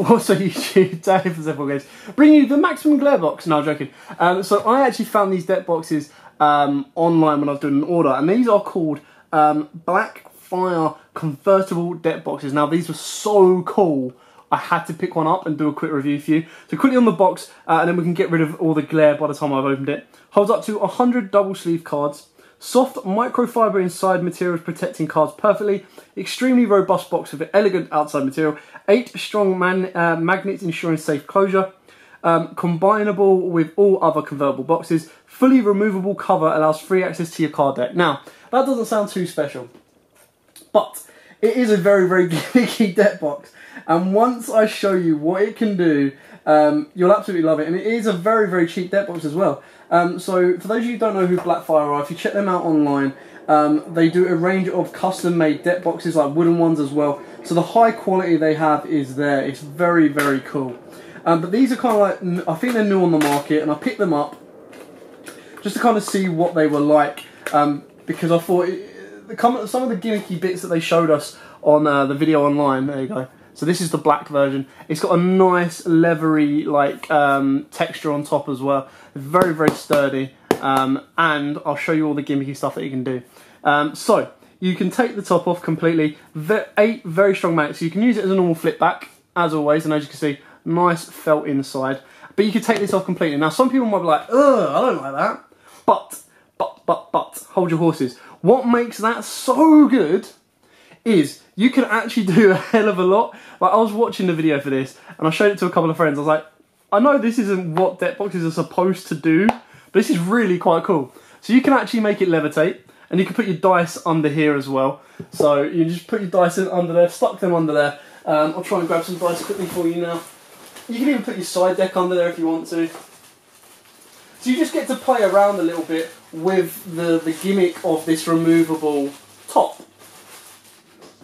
Also YouTube, Dave for Zephyr Games, bring you the maximum glare box. No, I'm joking. So I actually found these deck boxes online when I was doing an order, and these are called BLACKFIRE convertible deck boxes. Now these were so cool, I had to pick one up and do a quick review for you. So quickly on the box, and then we can get rid of all the glare by the time I've opened it. Holds up to 100 double sleeve cards. Soft microfiber inside materials protecting cards perfectly. Extremely robust box with an elegant outside material. 8 strong magnets ensuring safe closure. Combinable with all other convertible boxes. Fully removable cover allows free access to your card deck. Now, that doesn't sound too special, but it is a very, very gimmicky deck box. And once I show you what it can do, you'll absolutely love it. And it is a very, very cheap deck box as well. So for those of you who don't know who BLACKFIRE are, if you check them out online, they do a range of custom-made deck boxes, like wooden ones as well. So the high quality they have is there. It's very, very cool. But these are kind of like, I think they're new on the market, and I picked them up just to kind of see what they were like, because I thought some of the gimmicky bits that they showed us on the video online. There you go. So this is the black version. It's got a nice leathery like texture on top as well. Very, very sturdy. And I'll show you all the gimmicky stuff that you can do. So you can take the top off completely. 8 very strong magnets. So you can use it as a normal flip back, as always. And as you can see, nice felt inside. But you can take this off completely. Now some people might be like, ugh, I don't like that. But, hold your horses. What makes that so good is you can actually do a hell of a lot. Like, I was watching the video for this and I showed it to a couple of friends. I was like, I know this isn't what deck boxes are supposed to do, but this is really quite cool. So you can actually make it levitate, and you can put your dice under here as well. So you just put your dice in under there, stuck them under there. I'll try and grab some dice quickly for you now. You can even put your side deck under there if you want to. So you just get to play around a little bit with the gimmick of this removable top.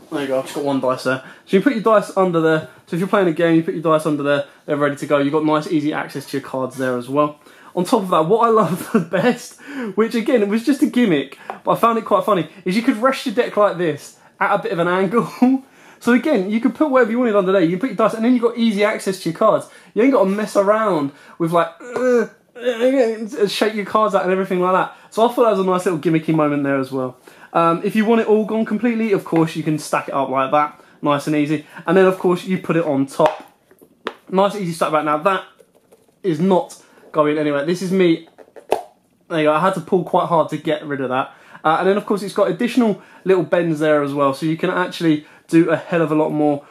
There you go, I've just got one dice there. So you put your dice under there. So if you're playing a game, you put your dice under there, they're ready to go. You've got nice, easy access to your cards there as well. On top of that, what I love the best, which again, it was just a gimmick, but I found it quite funny, is you could rest your deck like this, at a bit of an angle. So again, you could put whatever you wanted under there. You can put your dice, and then you've got easy access to your cards. You ain't got to mess around with like, shake your cards out and everything like that. So I thought that was a nice little gimmicky moment there as well. If you want it all gone completely, of course you can stack it up like that, nice and easy. And then of course you put it on top. Nice easy stack back. Now that is not going anywhere. This is me. There you go. I had to pull quite hard to get rid of that. And then of course it's got additional little bends there as well, so you can actually do a hell of a lot more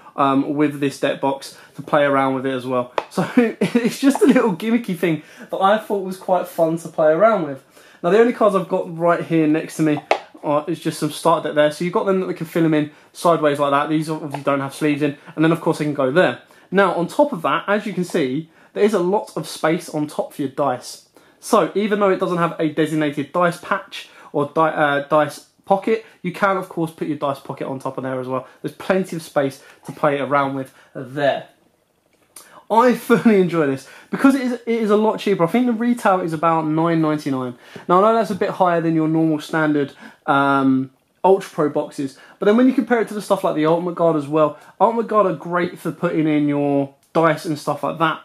with this deck box to play around with it as well. So it's just a little gimmicky thing that I thought was quite fun to play around with. Now the only cards I've got right here next to me is just some start deck there. So you've got them that we can fill them in sideways like that. These obviously don't have sleeves in, and then of course they can go there. Now on top of that, as you can see, there is a lot of space on top for your dice. So even though it doesn't have a designated dice patch or dice pocket, you can of course put your dice pocket on top of there as well. There's plenty of space to play around with there. I fully enjoy this because it is a lot cheaper. I think the retail is about $9.99. Now I know that's a bit higher than your normal standard Ultra Pro boxes, but then when you compare it to the stuff like the Ultimate Guard as well, Ultimate Guard are great for putting in your dice and stuff like that.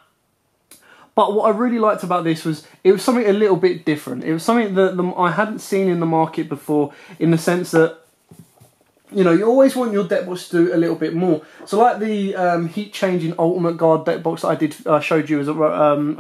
But what I really liked about this was it was something a little bit different. It was something that I hadn't seen in the market before, in the sense that, you know, you always want your deck box to do a little bit more. So like the heat changing Ultimate Guard deck box that I showed you as a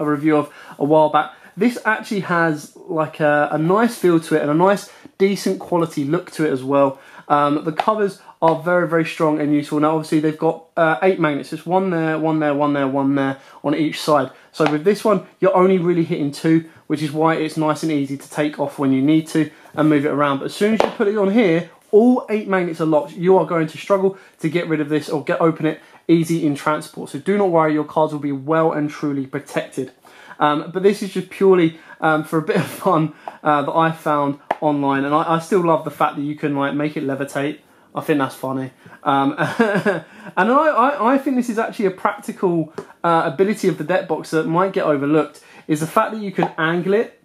review of a while back, this actually has like a nice feel to it and a nice decent quality look to it as well. The covers are very, very strong and useful. Now obviously they've got 8 magnets. It's one there, one there, one there, one there on each side. So with this one, you're only really hitting 2, which is why it's nice and easy to take off when you need to and move it around. But as soon as you put it on here, all 8 magnets are locked. You are going to struggle to get rid of this or open it easy in transport. So do not worry, your cards will be well and truly protected. But this is just purely for a bit of fun that I found online, and I still love the fact that you can like make it levitate. I think that's funny. And I think this is actually a practical ability of the deck box that might get overlooked, is the fact that you can angle it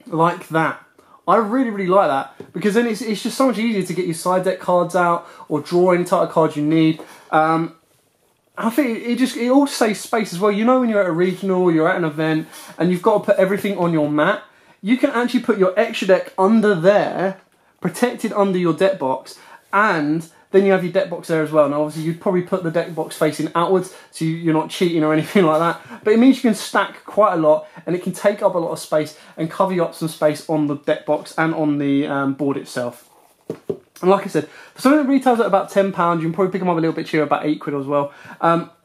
like that. I really, really like that, because then it's just so much easier to get your side deck cards out or draw any type of cards you need. I think it all saves space as well. You know, when you're at a regional, you're at an event, and you've got to put everything on your mat, you can actually put your extra deck under there, protected under your deck box, and then you have your deck box there as well. Now, obviously, you'd probably put the deck box facing outwards, so you're not cheating or anything like that. But it means you can stack quite a lot, and it can take up a lot of space and cover you up some space on the deck box and on the board itself. And like I said, for something that retails at about £10, you can probably pick them up a little bit cheaper, about £8 as well.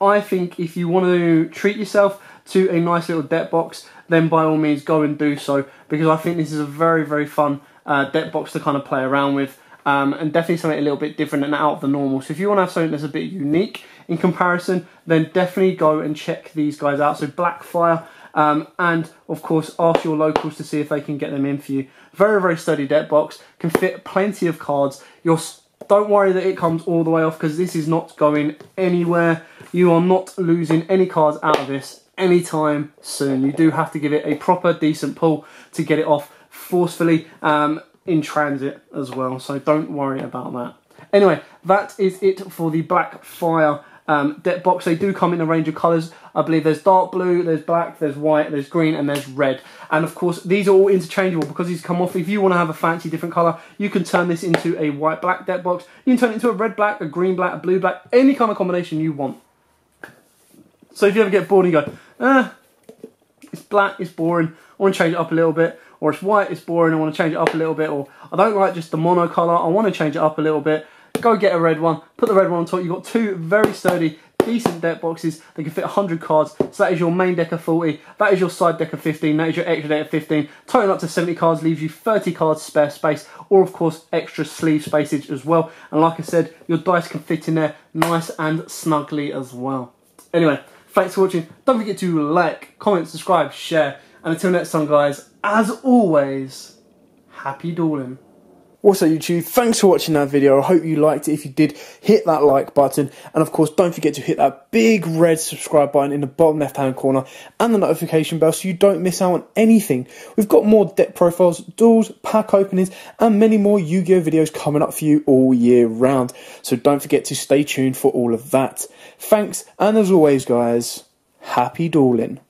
I think if you want to treat yourself to a nice little deck box, then by all means go and do so, because I think this is a very, very fun deck box to kind of play around with, and definitely something a little bit different and out of the normal. So if you want to have something that's a bit unique in comparison, then definitely go and check these guys out. So BLACKFIRE, and of course ask your locals to see if they can get them in for you. Very, very sturdy deck box, can fit plenty of cards. Don't worry that it comes all the way off, because this is not going anywhere. You are not losing any cards out of this anytime soon. You do have to give it a proper decent pull to get it off forcefully in transit as well, so don't worry about that. Anyway, that is it for the BLACKFIRE deck box. They do come in a range of colours. I believe there's dark blue, there's black, there's white, there's green, and there's red. And of course, these are all interchangeable because these come off. If you want to have a fancy different colour, you can turn this into a white-black deck box. You can turn it into a red-black, a green-black, a blue-black, any kind of combination you want. So if you ever get bored and you go, it's black, it's boring, I want to change it up a little bit, or it's white, it's boring, I want to change it up a little bit, or I don't like just the mono colour, I want to change it up a little bit, go get a red one, put the red one on top. You've got two very sturdy, decent deck boxes. They can fit 100 cards. So that is your main deck of 40, that is your side deck of 15, that is your extra deck of 15. Total up to 70 cards leaves you 30 cards spare space, or of course extra sleeve spacage as well. And like I said, your dice can fit in there nice and snugly as well. Anyway, thanks for watching. Don't forget to like, comment, subscribe, share. And until next time, guys, as always, happy dueling. Also, YouTube, thanks for watching that video. I hope you liked it. If you did, hit that like button. And of course, don't forget to hit that big red subscribe button in the bottom left-hand corner and the notification bell so you don't miss out on anything. We've got more deck profiles, duels, pack openings, and many more Yu-Gi-Oh videos coming up for you all year round. So don't forget to stay tuned for all of that. Thanks, and as always, guys, happy dueling.